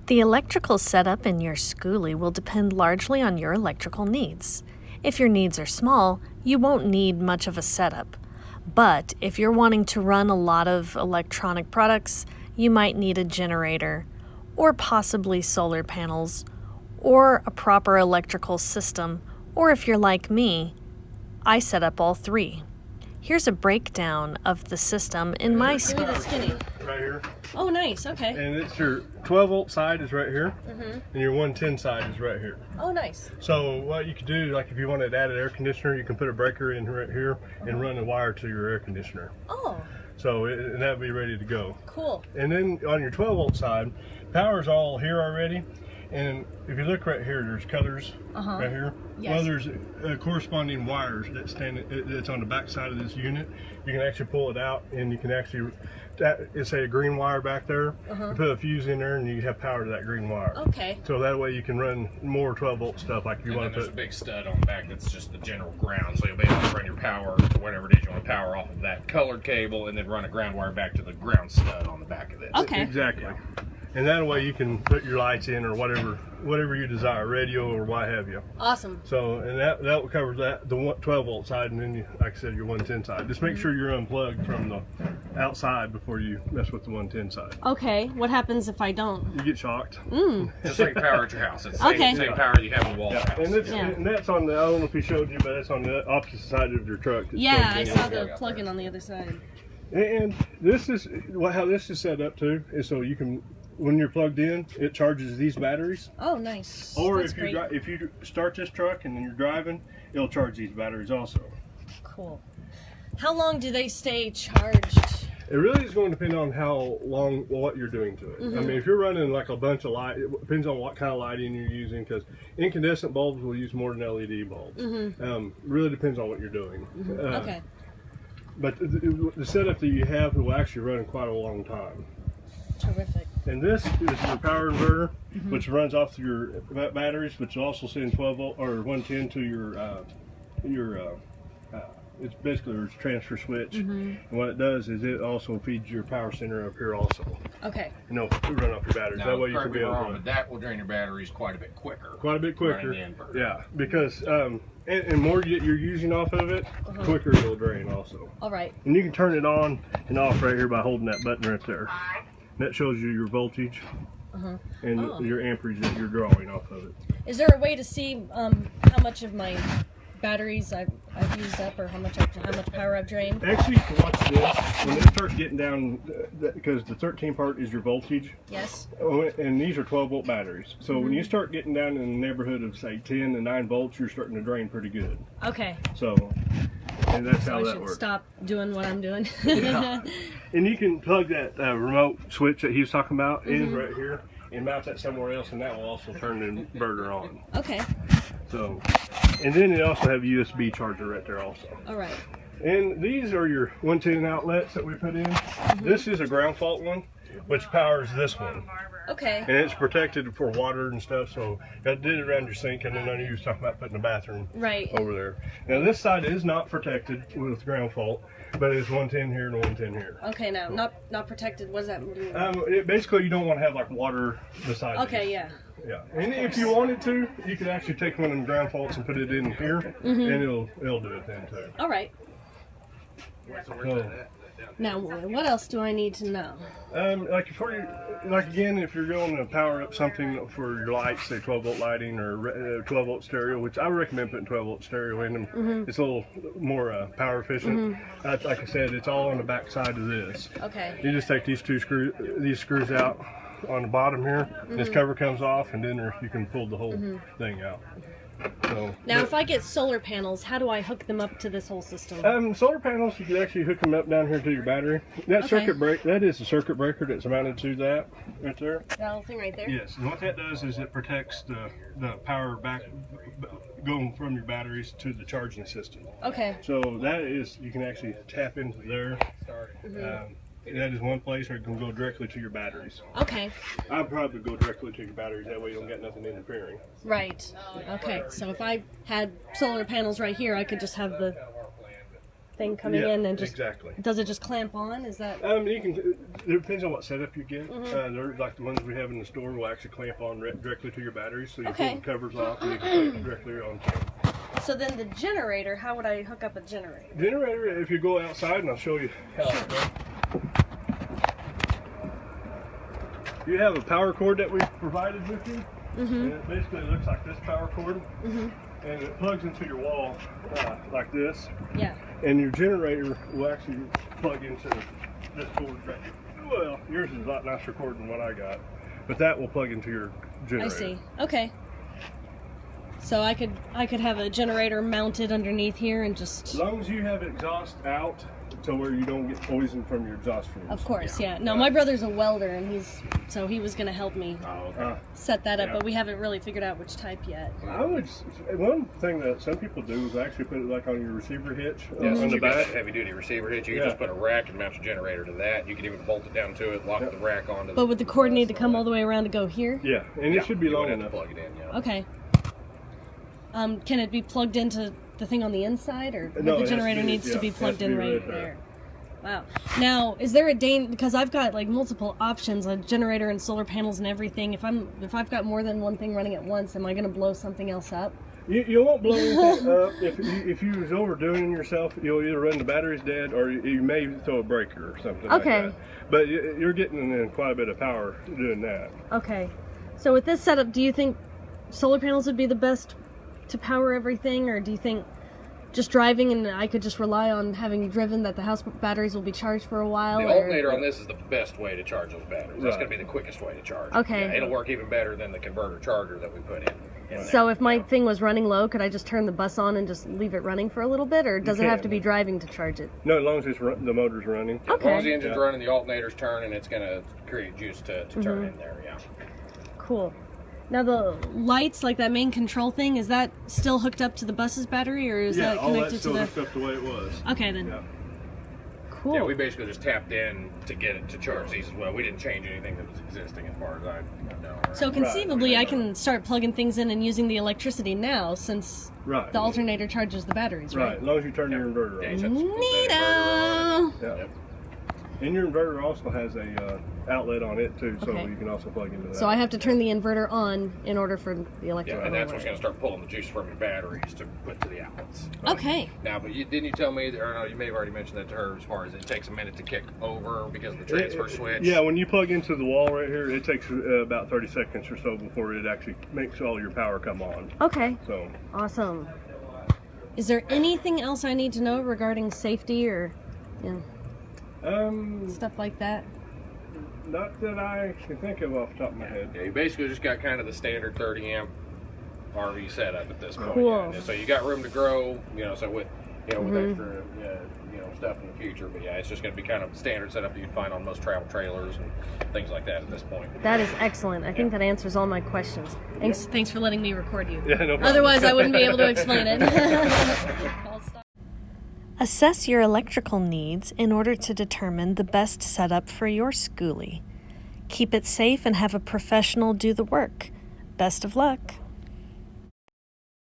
The electrical setup in your Skoolie will depend largely on your electrical needs. If your needs are small, you won't need much of a setup. But if you're wanting to run a lot of electronic products, you might need a generator, or possibly solar panels, or a proper electrical system, or if you're like me, I set up all three. Here's a breakdown of the system in my Give me the skinny. Right here. Oh, nice. Okay. And it's your 12 volt side is right here, and your 110 side is right here. Oh, nice. So what you could do, like if you wanted to add an air conditioner, you can put a breaker in right here and run a wire to your air conditioner. Oh, So and that'd be ready to go. cool. And then on your 12 volt side, power's all here already. And if you look right here, there's colors right here. Yes. Well, there's corresponding wires that's on the back side of this unit. You can actually pull it out, and you can actually, it's a green wire back there. You put a fuse in there, and you have power to that green wire. Okay. So that way you can run more 12 volt stuff like you And want then to there's a put. big stud on the back that's just the general ground, so you'll be able to run your power to whatever it is you want to power off of that colored cable, and then run a ground wire back to the ground stud on the back of this. Okay. Exactly. And that way you can put your lights in or whatever you desire, radio or what have you. Awesome. So, and that will cover that, the 12 volt side, and then you, like I said, your 110 side. Just make sure you're unplugged from the outside before you mess with the 110 side. Okay. What happens if I don't? You get shocked. Just like power at your house. It's the Okay. same power you have in a wall house. And, and that's on the, I don't know if he showed you, but that's on the opposite side of your truck. It's Yeah, plugged I in. saw the plug-in on the other side. And this is how this is set up too, is so you can, when you're plugged in, it charges these batteries. Oh, nice. Or That's great. if you start this truck and then you're driving, it'll charge these batteries also. Cool. How long do they stay charged? It really is going to depend on how long, what you're doing to it. I mean, if you're running like a bunch of light, it depends on what kind of lighting you're using, because incandescent bulbs will use more than LED bulbs. Really depends on what you're doing. Okay. But the setup that you have will actually run quite a long time. Terrific. And this is your power inverter, which runs off your batteries, but you also send 12 volt or 110 to your it's basically a transfer switch. And what it does is it also feeds your power center up here also. Okay. You know, run off your batteries. Now, That way you correct can me be able wrong, to. but that will drain your batteries quite a bit quicker. Quite a bit quicker. Running the inverter. Yeah, because and more you're using off of it, quicker it'll drain also. All right. And you can turn it on and off right here by holding that button right there. And that shows you your voltage and your amperage that you're drawing off of it. Is there a way to see how much of my batteries I've used up, or how much power I've drained? Actually, you can watch this. When it starts getting down, because the 13 part is your voltage, Yes. and these are 12 volt batteries. So when you start getting down in the neighborhood of say 10 to 9 volts, you're starting to drain pretty good. Okay. So, and that's So how I that should works. stop doing what I'm doing. Yeah. And you can plug that remote switch that he was talking about in right here and mount that somewhere else, and that will also turn the inverter on. Okay. So, and then they also have a USB charger right there also. All right. And these are your 110 outlets that we put in. This is a ground fault one, which powers this one. Okay. And it's protected for water and stuff, so I did it around your sink, and then I knew you was talking about putting a bathroom Right. over there. Now this side is not protected with ground fault, but it's 110 here and 110 here. Okay. Now, not protected. What does that mean? Basically, you don't want to have like water beside Okay. these. Yeah. Yeah. And if you wanted to, you could actually take one of them ground faults and put it in here, and it'll do it then too. All right. So, Now, what else do I need to know? like again, if you're going to power up something for your lights, say 12 volt lighting or 12 volt stereo, which I would recommend putting 12 volt stereo in them. It's a little more power efficient. Like I said, it's all on the back side of this. Okay. You just take these screws out on the bottom here. This cover comes off, and then you can pull the whole thing out. So, Now, if I get solar panels, how do I hook them up to this whole system? solar panels, you can actually hook them up down here to your battery. That circuit break, that is a circuit breaker that's mounted to that right there. That whole thing right there? Yes, and what that does is it protects the power back going from your batteries to the charging system. Okay. So that is, you can actually tap into there. That is one place where it can go directly to your batteries. Okay. I'd probably go directly to your batteries, that way you don't get nothing interfering. Right. Okay. So if I had solar panels right here, I could just have the thing coming Yeah, in and just exactly. does it just clamp on? Is that You can. It depends on what setup you get. They're like the ones we have in the store will actually clamp on directly to your batteries, so you Okay. pull the covers off and you can put it directly on. so? Then the generator. How would I hook up a generator? Generator. If you go outside, and I'll show you how it goes. You have a power cord that we provided with you, and it basically looks like this power cord, and it plugs into your wall like this. Yeah. And your generator will actually plug into this cord right here. Well, yours is a lot nicer cord than what I got, but that will plug into your generator. I see. Okay. So I could have a generator mounted underneath here and just. As long as you have exhaust out to where you don't get poison from your exhaust fumes. Of course, yeah. No, my brother's a welder, and he was gonna help me Oh, okay. set that up, Yeah. but we haven't really figured out which type yet. One thing that some people do is actually put it like on your receiver hitch Yeah, on since the you got back. that heavy duty receiver hitch, you Yeah. can just put a rack and mount your generator to that. You can even bolt it down to it, lock the rack onto. But would the cord need to come all the way around to go here? Yeah, and it should be you long would have enough. to plug it in. Yeah. Okay. Can it be plugged into the thing on the inside, or No, it the has to generator be- needs yeah, to be it has plugged to in be right right there. there? Wow. Now, is there a danger? Because I've got like multiple options, a generator and solar panels and everything. If I've got more than one thing running at once, am I going to blow something else up? You won't blow anything up. If you was overdoing yourself, you'll either run the batteries dead or you may throw a breaker or something Okay. like that. But you're getting in quite a bit of power doing that. Okay. So with this setup, do you think solar panels would be the best to power everything, or do you think just driving and I could just rely on having driven that the house batteries will be charged for a while? The or- alternator on this is the best way to charge those batteries. That's Right. going to be the quickest way to charge. Okay. Yeah, it'll work even better than the converter charger that we put in. So if my thing was running low, could I just turn the bus on and just leave it running for a little bit, or does it have can. to be driving to charge it? No, as long as the motor's running. As long as the Okay. engine's Yeah. running, the alternator's turning, it's going to create juice to turn in there. Yeah. Cool. Now the lights, like that main control thing, is that still hooked up to the bus's battery, or is Yeah, that all that's connected still to hooked up the way it was. the? Okay then. Yeah. Cool. Yeah, we basically just tapped in to get it to charge these as well. We didn't change anything that was existing as far as I know. So conceivably, I can start plugging things in and using the electricity now, since Right. the alternator charges the batteries, Right, right? as long as you turn your inverter Yeah, you on. just have to flip that inverter on. Neato! Yeah. Yep. And your inverter also has a outlet on it too, so Okay. you can also plug into that. So I have to turn the inverter on in order for the electric. Yeah, and that's what's going to start pulling the juice from your batteries to put to the outlets. Okay. Now, but didn't you tell me, or no, you may have already mentioned that to her, as far as it takes a minute to kick over because of the transfer switch? Yeah, when you plug into the wall right here, it takes about 30 seconds or so before it actually makes all your power come on. Okay. So, Awesome. Is there anything else I need to know regarding safety or stuff like that? not that I can think of off the top of my head. Yeah, you basically just got kind of the standard 30 amp RV setup at this point. Cool. Yeah. And so you got room to grow, so with extra, stuff in the future. But yeah, it's just going to be kind of standard setup that you'd find on most travel trailers and things like that at this point. That is excellent. I think that answers all my questions. Thanks for letting me record you. Yeah, no problem. Otherwise, I wouldn't be able to explain it. I'll stop. Assess your electrical needs in order to determine the best setup for your Skoolie. Keep it safe and have a professional do the work. Best of luck.